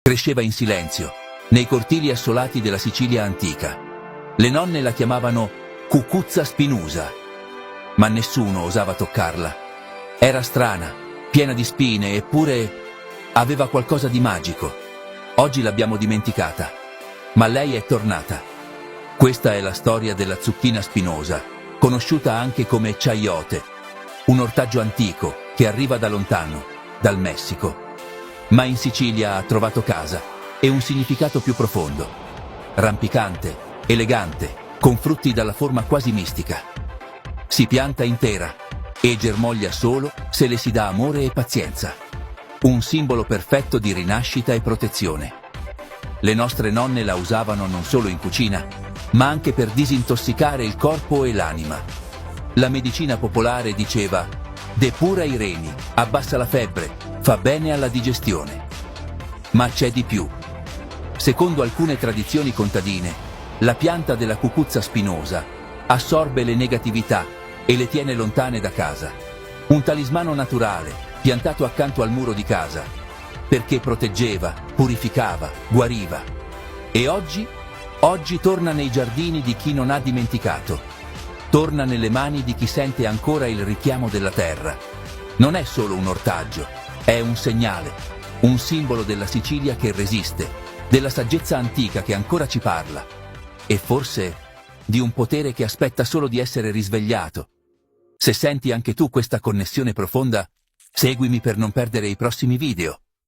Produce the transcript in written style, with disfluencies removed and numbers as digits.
Cresceva in silenzio, nei cortili assolati della Sicilia antica. Le nonne la chiamavano Cucuzza Spinusa, ma nessuno osava toccarla. Era strana, piena di spine, eppure aveva qualcosa di magico. Oggi l'abbiamo dimenticata, ma lei è tornata. Questa è la storia della zucchina spinosa, conosciuta anche come chayote, un ortaggio antico che arriva da lontano, dal Messico. Ma in Sicilia ha trovato casa e un significato più profondo. Rampicante, elegante, con frutti dalla forma quasi mistica. Si pianta intera e germoglia solo se le si dà amore e pazienza. Un simbolo perfetto di rinascita e protezione. Le nostre nonne la usavano non solo in cucina, ma anche per disintossicare il corpo e l'anima. La medicina popolare diceva: depura i reni, abbassa la febbre, fa bene alla digestione. Ma c'è di più. Secondo alcune tradizioni contadine, la pianta della cucuzza spinosa assorbe le negatività e le tiene lontane da casa. Un talismano naturale, piantato accanto al muro di casa, perché proteggeva, purificava, guariva. E oggi torna nei giardini di chi non ha dimenticato. Torna nelle mani di chi sente ancora il richiamo della terra. Non è solo un ortaggio, è un segnale, un simbolo della Sicilia che resiste, della saggezza antica che ancora ci parla, e forse di un potere che aspetta solo di essere risvegliato. Se senti anche tu questa connessione profonda, seguimi per non perdere i prossimi video.